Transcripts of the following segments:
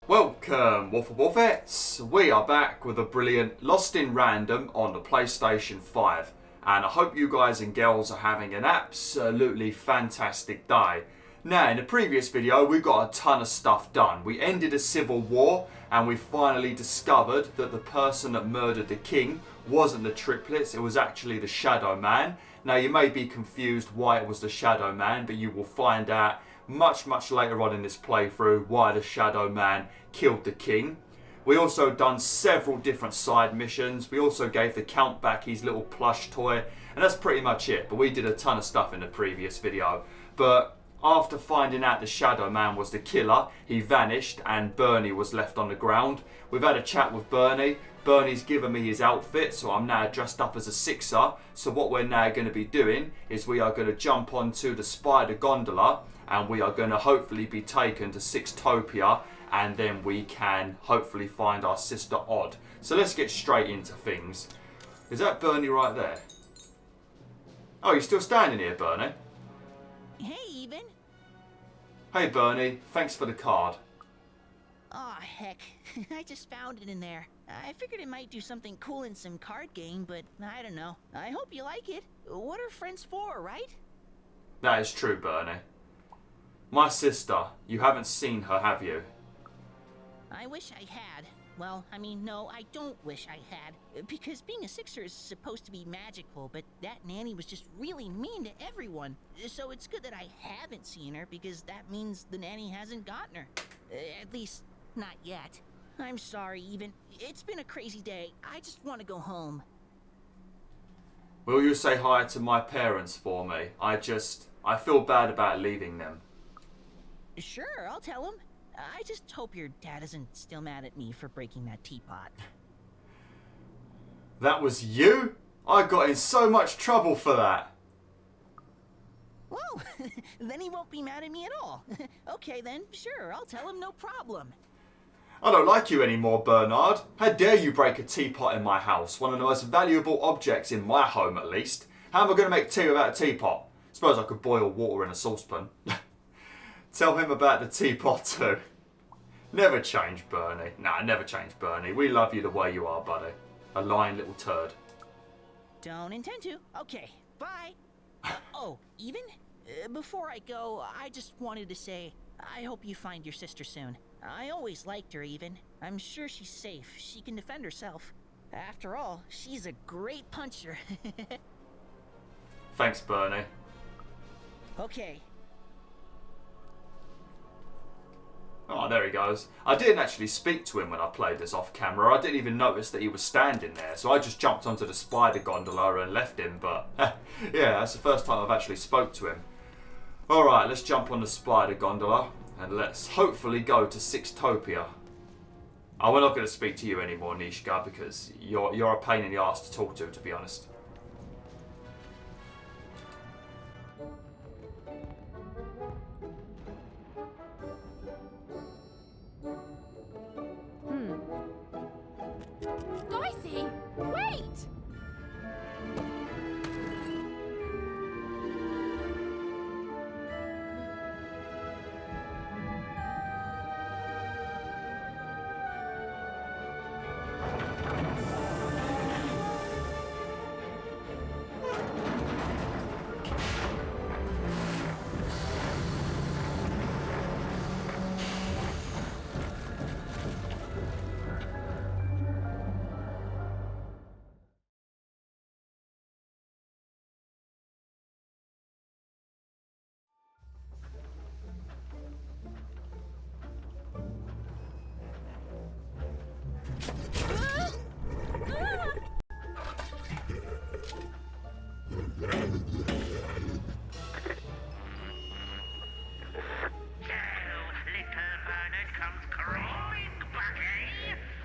Welcome, WolfTheWolfettes! We are back with a brilliant Lost in Random on the PlayStation 5. And I hope you guys and girls are having an absolutely fantastic day. Now, in the previous video, we got a ton of stuff done. We ended a civil war, and we finally discovered that the person that murdered the king wasn't the triplets, it was actually the Shadow Man. Now, you may be confused why it was the Shadow Man, but you will find out much later on in this playthrough why the Shadow Man killed the king. We also done several different side missions. We also gave the Count back his little plush toy, and that's pretty much it. But we did a ton of stuff in the previous video. But after finding out the Shadow Man was the killer, he vanished and Bernie was left on the ground. We've had a chat with Bernie. Bernie's given me his outfit, so I'm now dressed up as a Sixer. So what we're now going to be doing is we are going to jump onto the Spider Gondola, and we are going to hopefully be taken to Sixtopia, and then we can hopefully find our sister Odd. So let's get straight into things. Is that Bernie right there? Oh, you're still standing here, Bernie? Hey, Even. Hey, Bernie. Thanks for the card. Aw, heck. I just found it in there. I figured it might do something cool in some card game, but I don't know. I hope you like it. What are friends for, right? That is true, Bernie. My sister, you haven't seen her, have you? I wish I had. Well, I mean, no, I don't wish I had. Because being a Sixer is supposed to be magical, but that nanny was just really mean to everyone. So it's good that I haven't seen her, because that means the nanny hasn't gotten her. At least, not yet. I'm sorry, Even. It's been a crazy day. I just want to go home. Will you say hi to my parents for me? I feel bad about leaving them. Sure, I'll tell him. I just hope your dad isn't still mad at me for breaking that teapot. That was you? I got in so much trouble for that. Well, then he won't be mad at me at all. Okay then, sure, I'll tell him, no problem. I don't like you anymore, Bernard. How dare you break a teapot in my house? One of the most valuable objects in my home, at least. How am I going to make tea without a teapot? Suppose I could boil water in a saucepan. Tell him about the teapot too. Never change, Bernie. Nah, never change, Bernie. We love you the way you are, buddy. A lying little turd. Don't intend to. Okay, bye. Oh, Even? Before I go, I just wanted to say, I hope you find your sister soon. I always liked her, Even. I'm sure she's safe. She can defend herself. After all, she's a great puncher. Thanks, Bernie. Okay. Oh, there he goes. I didn't actually speak to him when I played this off camera. I didn't even notice that he was standing there. So I just jumped onto the Spider Gondola and left him. But yeah, that's the first time I've actually spoke to him. Alright, let's jump on the Spider Gondola. And let's hopefully go to Sixtopia. Oh, we're not going to speak to you anymore, Nishka, because you're a pain in the arse to talk to be honest. Dicey, wait!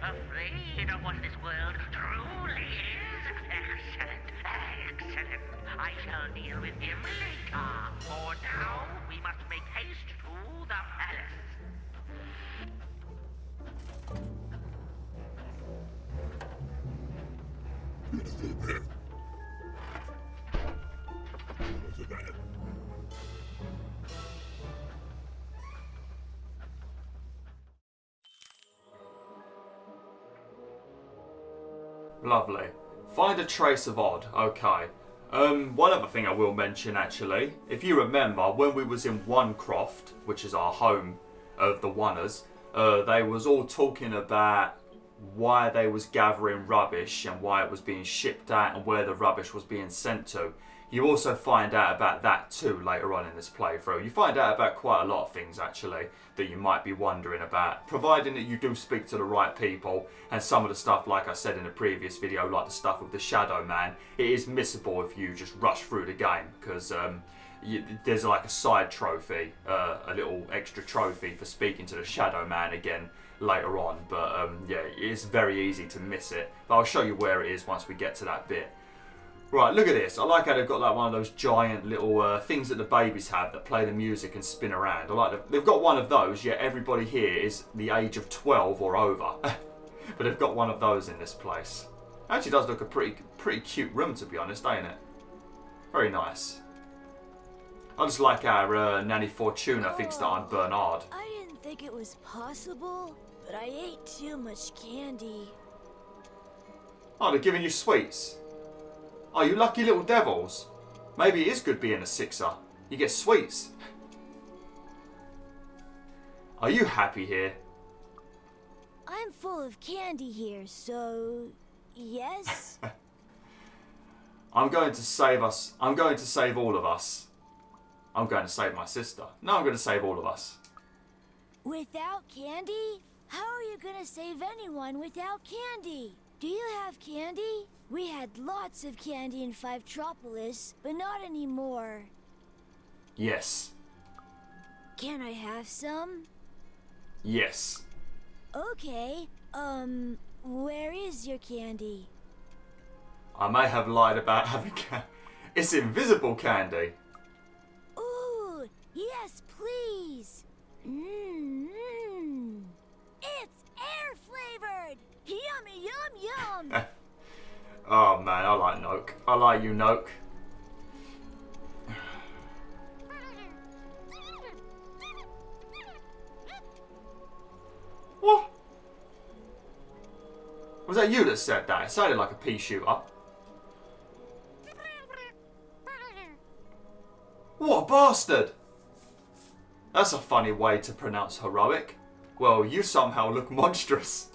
Afraid of what this world truly is? Excellent, excellent. I shall deal with him later. For now, we must make haste to the palace. Lovely. Find a trace of odd. Okay. One other thing I will mention actually, if you remember when we was in Onecroft, which is our home of the Oners, they was all talking about why they was gathering rubbish and why it was being shipped out and where the rubbish was being sent to. You also find out about that too later on in this playthrough. You find out about quite a lot of things actually that you might be wondering about, providing that you do speak to the right people. And some of the stuff, like I said in the previous video, like the stuff with the Shadow Man, it is missable if you just rush through the game, because there's like a side trophy, a little extra trophy for speaking to the Shadow Man again later on. But yeah, it's very easy to miss it. But I'll show you where it is once we get to that bit. Right, look at this. I like how they've got like one of those giant little things that the babies have that play the music and spin around. I like they've got one of those, yet everybody here is the age of 12 or over. But they've got one of those in this place. Actually does look a pretty cute room, to be honest, ain't it? Very nice. I just like our Nanny Fortuna thinks that I'm Bernard. I didn't think it was possible, but I ate too much candy. Oh, they're giving you sweets. Oh, you lucky little devils. Maybe it is good being a sixer. You get sweets. Are you happy here? I'm full of candy here, so yes. I'm going to save us. I'm going to save all of us. I'm going to save my sister. No, I'm going to save all of us. Without candy? How are you gonna save anyone without candy? Do you have candy? We had lots of candy in Fivetropolis, but not anymore. Yes. Can I have some? Yes. Okay, where is your candy? I may have lied about having candy. It's invisible candy. Ooh, yes, please. Mmm. It's air flavored. Yummy, yum, yum. Oh man, I like Noke. I like you, Noke. What? Was that you that said that? It sounded like a pea shooter. What a bastard! That's a funny way to pronounce heroic. Well, you somehow look monstrous.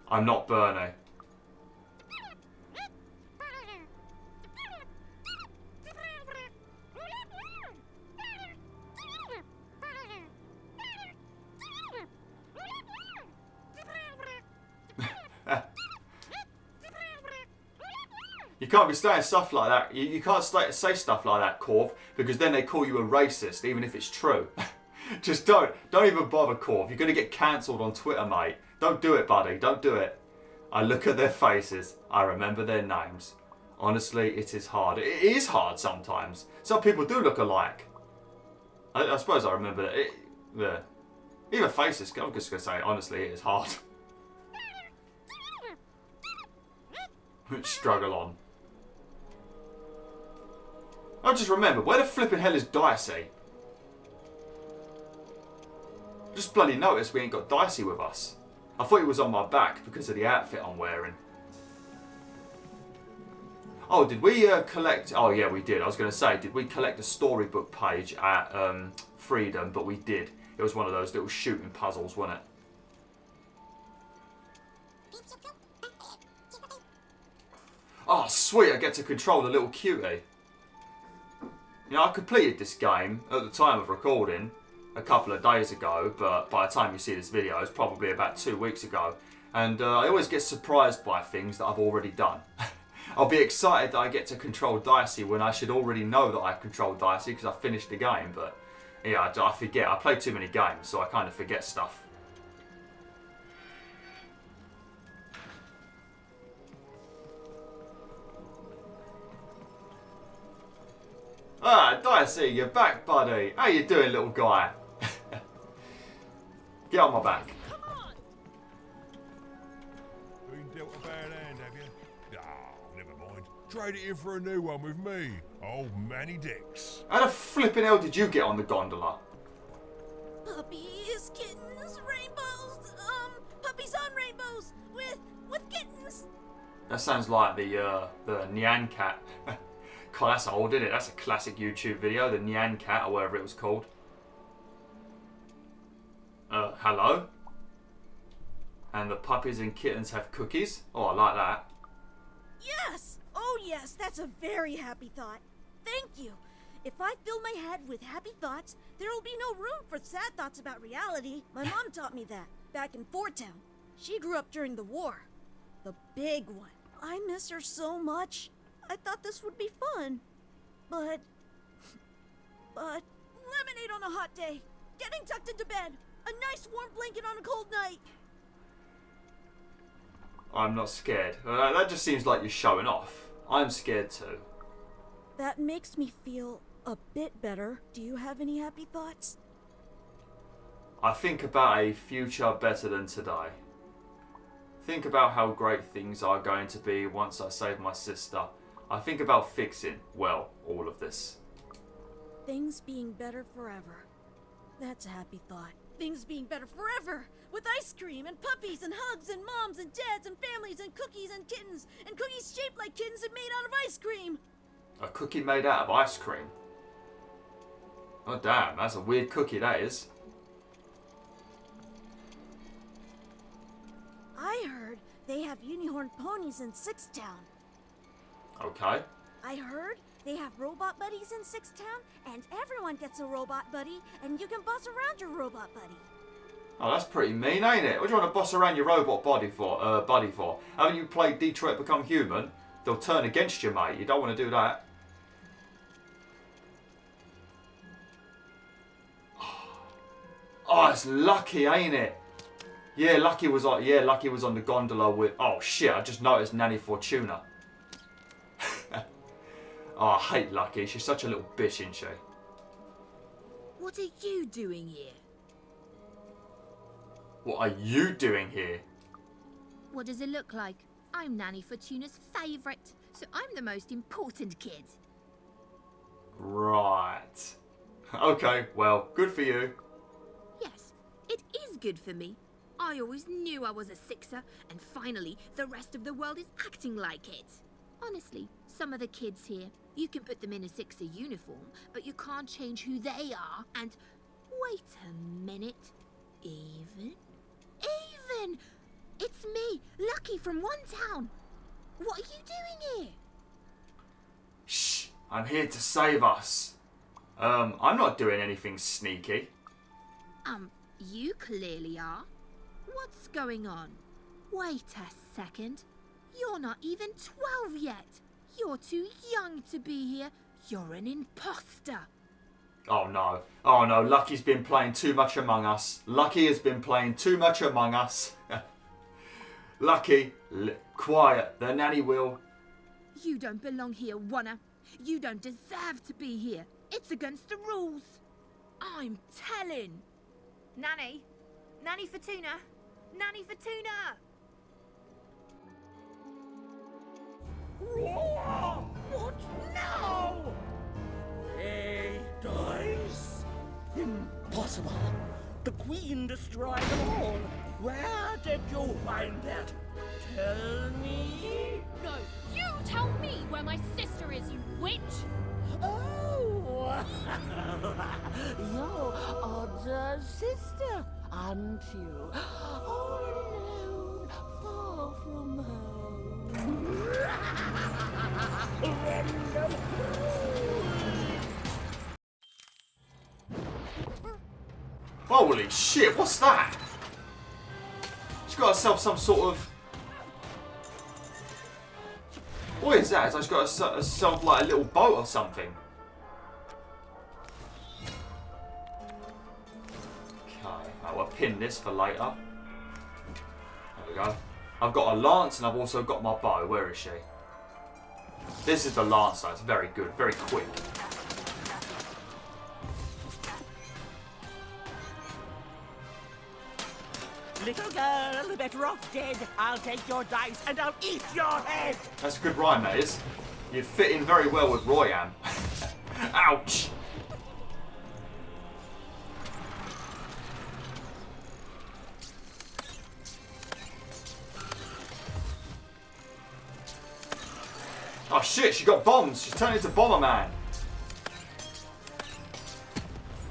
I'm not Bernie. You can't be saying stuff like that. You can't say stuff like that, Corv, because then they call you a racist, even if it's true. Just don't even bother, Corv. You're going to get cancelled on Twitter, mate. Don't do it, buddy. Don't do it. I look at their faces. I remember their names. Honestly, it is hard. It is hard sometimes. Some people do look alike. I suppose I remember that. Yeah. Even faces. I'm just going to say, honestly, it is hard. Struggle on. I just remember, where the flipping hell is Dicey? Just bloody noticed we ain't got Dicey with us. I thought he was on my back because of the outfit I'm wearing. Oh, did we collect... Oh, yeah, we did. I was going to say, did we collect a storybook page at Freedom? But we did. It was one of those little shooting puzzles, wasn't it? Oh, sweet. I get to control the little cutie. You know, I completed this game at the time of recording a couple of days ago, but by the time you see this video, it's probably about 2 weeks ago. And I always get surprised by things that I've already done. I'll be excited that I get to control Dicey when I should already know that I control Dicey because I finished the game. But yeah, I forget. I play too many games, so I kind of forget stuff. Ah, Dicey, you're back, buddy. How you doing, little guy? Get on my back. Come on. Been dealt a bad hand, have you? Oh, never mind. trade it in for a new one with me, old Manny Dix. How the flipping hell did you get on the gondola? Puppies, kittens, rainbows, puppies on rainbows with kittens. That sounds like the Nyan Cat. God, that's old, isn't it? That's a classic YouTube video, the Nyan Cat or whatever it was called. Hello? And the puppies and kittens have cookies? Oh, I like that. Yes! Oh yes, that's a very happy thought. Thank you. If I fill my head with happy thoughts, there will be no room for sad thoughts about reality. My mom taught me that, back in Fort Town. She grew up during the war. The big one. I miss her so much. I thought this would be fun. But lemonade on a hot day, getting tucked into bed, a nice warm blanket on a cold night. I'm not scared. That just seems like you're showing off. I'm scared too. That makes me feel a bit better. Do you have any happy thoughts? I think about a future better than today. Think about how great things are going to be once I save my sister. I think about fixing, well, all of this. Things being better forever. That's a happy thought. Things being better forever! With ice cream and puppies and hugs and moms and dads and families and cookies and kittens and cookies shaped like kittens and made out of ice cream! A cookie made out of ice cream? Oh damn, that's a weird cookie that is. I heard they have unicorn ponies in Sixtown. Okay. I heard they have robot buddies in Sixtown, and everyone gets a robot buddy, and you can boss around your robot buddy. Oh, that's pretty mean, ain't it? What do you want to boss around your robot buddy for? Haven't you played Detroit Become Human? They'll turn against you, mate. You don't want to do that. Oh, it's Lucky, ain't it? Yeah, Lucky was on the gondola with... Oh, shit, I just noticed Nanny Fortuna. Oh, I hate Lucky. She's such a little bitch, isn't she? What are you doing here? What are you doing here? What does it look like? I'm Nanny Fortuna's favourite, so I'm the most important kid. Right. Okay, well, good for you. Yes, it is good for me. I always knew I was a sixer, and finally, the rest of the world is acting like it. Honestly, some of the kids here, you can put them in a sixer uniform, but you can't change who they are, and... Wait a minute. Even? It's me, Lucky from One Town. What are you doing here? Shh, I'm here to save us. I'm not doing anything sneaky. You clearly are. What's going on? Wait a second. You're not even 12 yet. You're too young to be here. You're an imposter. Oh no, Lucky's been playing too much Among Us. Lucky has been playing too much Among Us. Lucky, quiet, the nanny will. You don't belong here, Wanna. You don't deserve to be here. It's against the rules. I'm telling. Nanny! Nanny Fortuna! Nanny Fortuna! What now? Hey, dice! Impossible! The Queen destroyed them all! Where did you find that? Tell me? No, you tell me where my sister is, you witch! Oh! Your odd sister, aren't you? All alone, far from home. Holy shit, what's that? She's got herself some sort of... What is that? It's like she's got herself like a little boat or something. Okay, I'll pin this for later. There we go. I've got a lance and I've also got my bow. Where is she? This is the lancer. It's very good, very quick. Little girl, better off dead. I'll take your dice and I'll eat your head. That's a good rhyme, that is. You'd fit in very well with Royam. Ouch! Oh shit, she got bombs. She's turned into Bomber Man.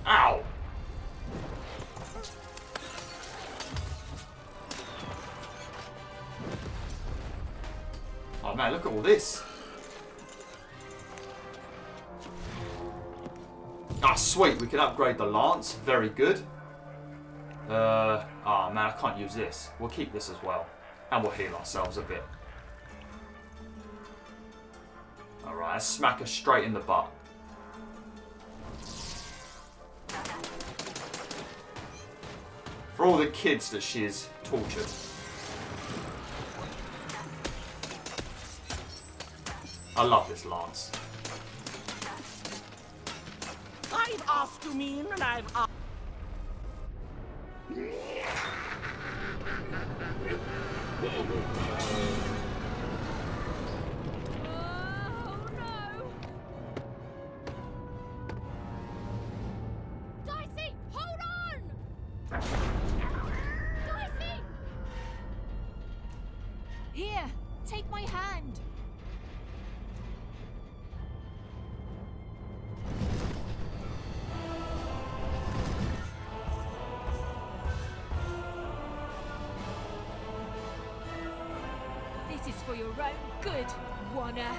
Ow! Oh man, look at all this. Ah, sweet, we can upgrade the lance. Very good. Oh man, I can't use this. We'll keep this as well. And we'll heal ourselves a bit. Alright, let's smack her straight in the butt. For all the kids that she has tortured. I love this lance. I've asked you mean, and I've asked. Oh no! Dicey, hold on! Dicey! Here, take my hand. This is for your own good, Wanna.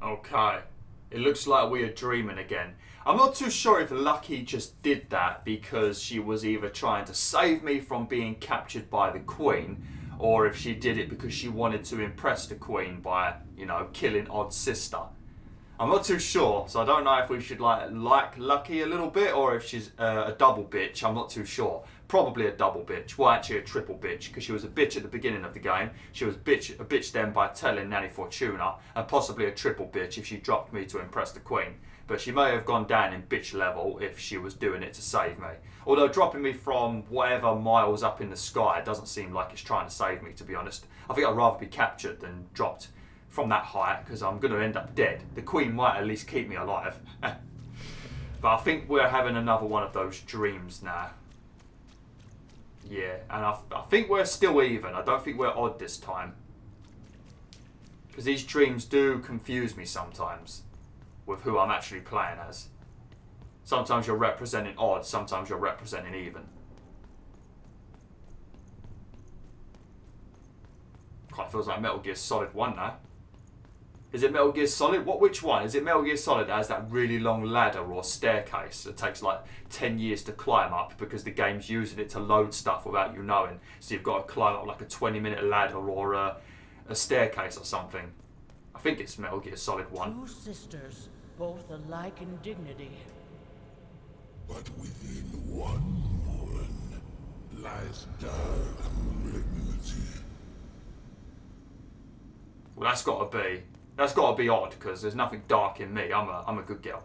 Okay, it looks like we are dreaming again. I'm not too sure if Lucky just did that because she was either trying to save me from being captured by the Queen, or if she did it because she wanted to impress the Queen by, you know, killing Odd's sister. I'm not too sure, so I don't know if we should like Lucky a little bit, or if she's a double bitch. I'm not too sure. Probably a double bitch. Well, actually a triple bitch, because she was a bitch at the beginning of the game. She was a bitch then by telling Nanny Fortuna, and possibly a triple bitch if she dropped me to impress the Queen. But she may have gone down in bitch level if she was doing it to save me. Although dropping me from whatever miles up in the sky doesn't seem like it's trying to save me, to be honest. I think I'd rather be captured than dropped from that height, because I'm going to end up dead. The Queen might at least keep me alive. But I think we're having another one of those dreams now. Yeah, and I think we're still even. I don't think we're odd this time. Because these dreams do confuse me sometimes with who I'm actually playing as. Sometimes you're representing odd, sometimes you're representing even. Kind of feels like Metal Gear Solid 1 now. Is it Metal Gear Solid? Which one? Is it Metal Gear Solid that has that really long ladder or staircase that takes like 10 years to climb up because the game's using it to load stuff without you knowing? So you've got to climb up like a 20-minute ladder or a staircase or something. I think it's Metal Gear Solid 1. Two sisters, both alike in dignity. But within one woman lies dark malignity. Well, that's got to be odd, because there's nothing dark in me. I'm a good girl.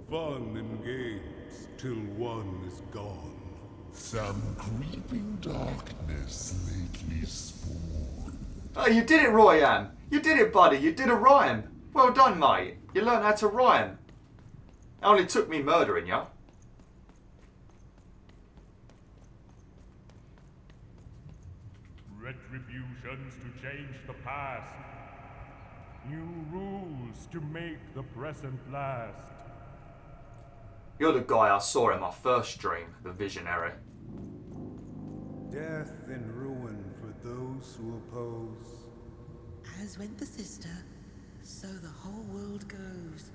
Fun and games till one is gone. Some creeping darkness lately spawned. Oh, you did it, Royam. You did it, buddy. You did a rhyme. Well done, mate. You learned how to rhyme. It only took me murdering you. Retributions to change the past. New rules to make the present last. You're the guy I saw in my first dream, the visionary. Death and ruin for those who oppose. As went the sister, so the whole world goes.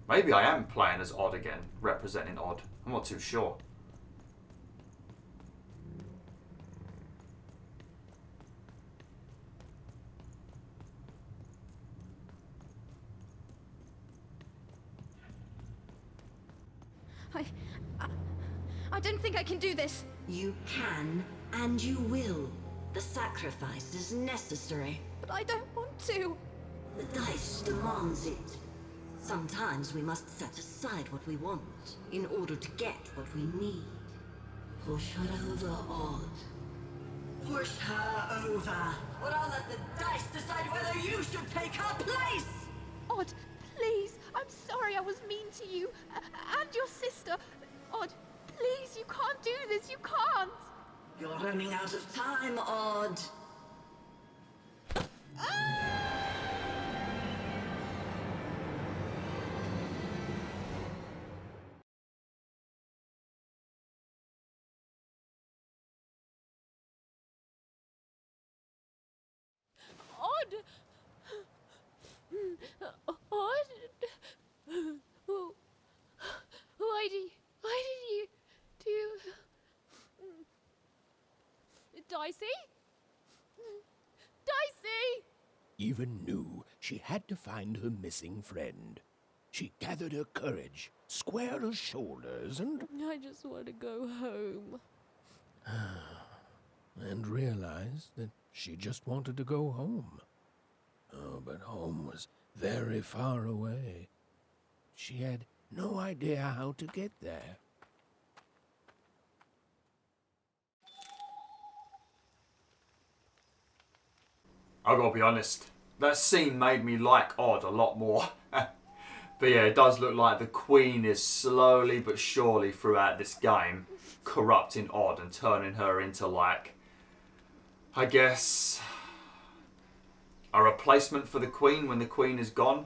Maybe I am playing as Odd again, representing Odd. I'm not too sure. I don't think I can do this. You can, and you will. The sacrifice is necessary. But I don't want to. The dice demands it. Sometimes we must set aside what we want in order to get what we need. Push her over, Odd. Push her over. Or I'll let the dice decide whether you should take her place! Odd, please. I'm sorry I was mean to you. And your sister. Odd, please, you can't do this. You can't. You're running out of time, Odd. Odd. Odd. Why did you do... Dicey? Dicey! Even knew she had to find her missing friend. She gathered her courage, squared her shoulders, and... I just want to go home. and realized that she just wanted to go home. Oh, but home was very far away. She had no idea how to get there. I gotta be honest, that scene made me like Odd a lot more. But yeah, it does look like the Queen is slowly but surely throughout this game corrupting Odd and turning her into, like, I guess, a replacement for the Queen when the Queen is gone.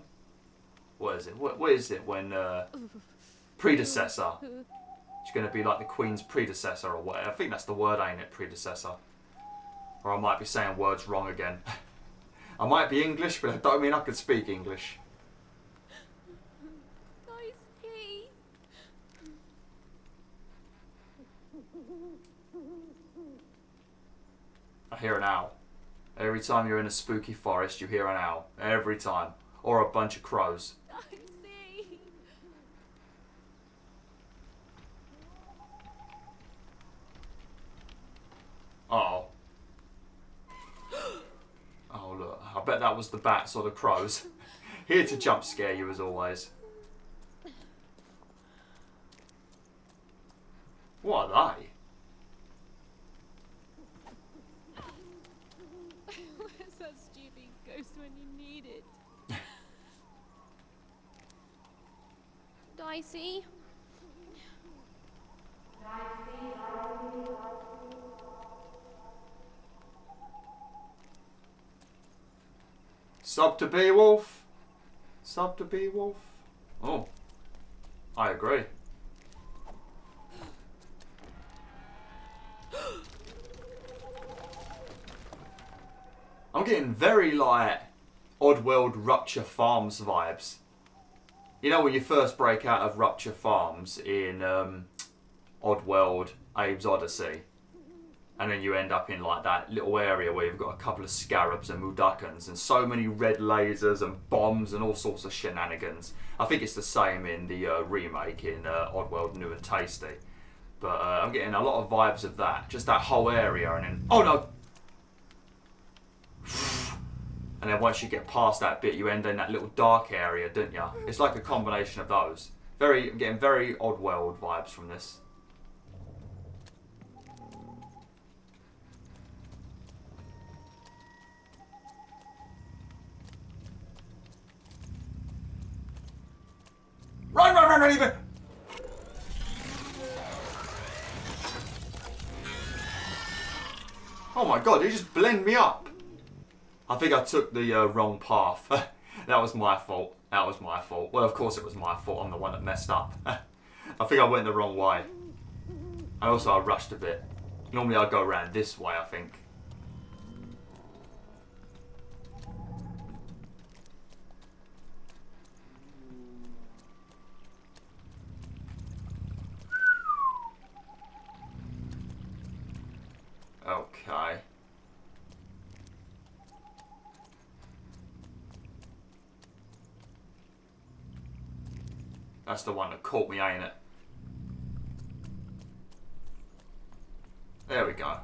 What is it? What is it when predecessor? She's going to be like the Queen's predecessor or whatever. I think that's the word, ain't it? Predecessor. Or I might be saying words wrong again. I might be English, but I don't mean I could speak English. Dicey. I hear an owl. Every time you're in a spooky forest, you hear an owl. Every time. Or a bunch of crows. Dicey. Uh-oh. Oh, look. I bet that was the bats or the crows. Here to jump scare you as always. What are they? Where's that stupid ghost when you need it? Dicey? Sub to BwolfTheWolf? Sub to BwolfTheWolf? Oh, I agree. I'm getting very, like, Oddworld Rupture Farms vibes. You know when you first break out of Rupture Farms in Oddworld Abe's Odyssey, and then you end up in like that little area where you've got a couple of scarabs and mudokons and so many red lasers and bombs and all sorts of shenanigans. I think it's the same in the remake in Oddworld New and Tasty. But I'm getting a lot of vibes of that. Just that whole area and then... Oh no! And then once you get past that bit, you end in that little dark area, don't you? It's like a combination of those. I'm getting very Oddworld vibes from this. Run, even! Oh my god, he just blended me up. I think I took the wrong path. That was my fault. That was my fault. Well, of course it was my fault. I'm the one that messed up. I think I went the wrong way. And also I rushed a bit. Normally I'd go around this way, I think. Okay. That's the one that caught me, ain't it? There we go.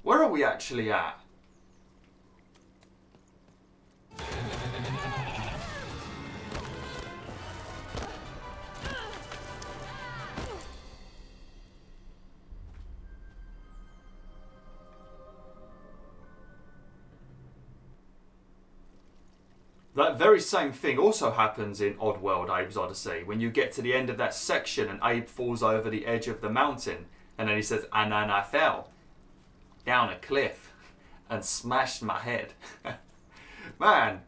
Where are we actually at? That very same thing also happens in Oddworld, Abe's Odyssey. When you get to the end of that section and Abe falls over the edge of the mountain, and then he says, and then I fell down a cliff and smashed my head. Man.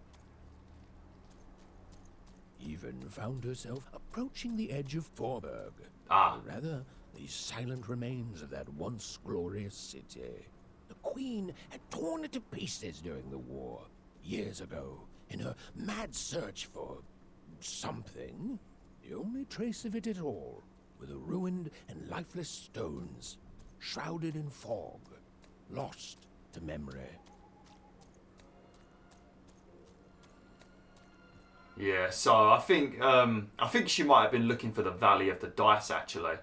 Even found herself approaching the edge of Forberg. Ah. Or rather, the silent remains of that once glorious city. The Queen had torn it to pieces during the war, years ago, in her mad search for something. The only trace of it at all were the ruined and lifeless stones, shrouded in fog, lost to memory. Yeah, so I think she might have been looking for the Valley of the Dice, actually.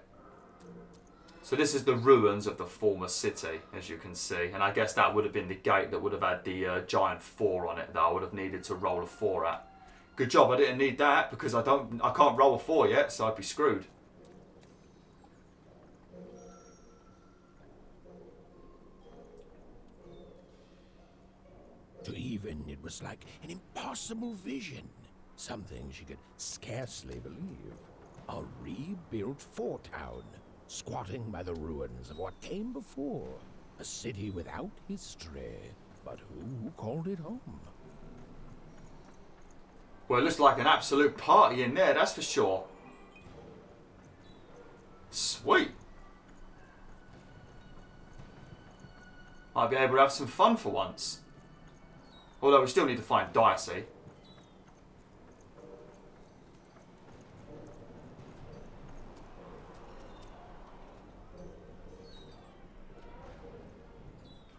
So this is the ruins of the former city, as you can see. And I guess that would have been the gate that would have had the giant 4 on it that I would have needed to roll a 4 at. Good job, I didn't need that because I can't roll a 4 yet, so I'd be screwed. To Even, it was like an impossible vision. Something she could scarcely believe. A rebuilt fort town, squatting by the ruins of what came before. A city without history, but who called it home? Well, it looks like an absolute party in there, that's for sure. Sweet. Might be able to have some fun for once. Although we still need to find Dicey.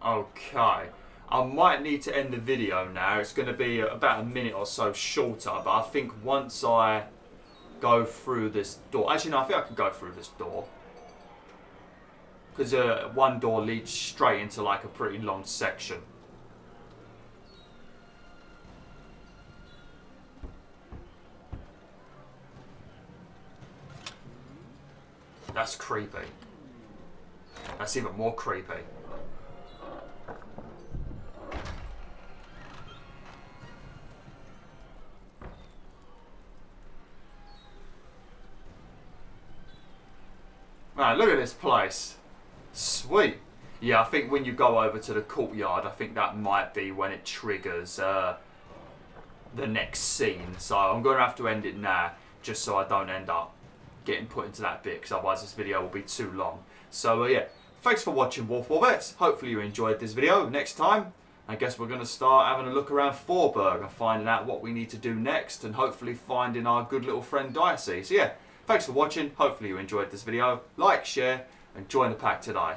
Okay, I might need to end the video now. It's going to be about a minute or so shorter, but I think once I go through this door... Actually, no, I think I can go through this door. Because one door leads straight into like a pretty long section. That's creepy. That's even more creepy. Man, look at this place. Sweet. Yeah, I think when you go over to the courtyard, I think that might be when it triggers the next scene. So I'm going to have to end it now, just so I don't end up getting put into that bit, because otherwise this video will be too long. So yeah, thanks for watching BwolfTheWolf. Hopefully you enjoyed this video. Next time, I guess we're going to start having a look around Forberg and finding out what we need to do next, and hopefully finding our good little friend Dicey. So yeah, thanks for watching. Hopefully you enjoyed this video. Like, share, and join the pack today.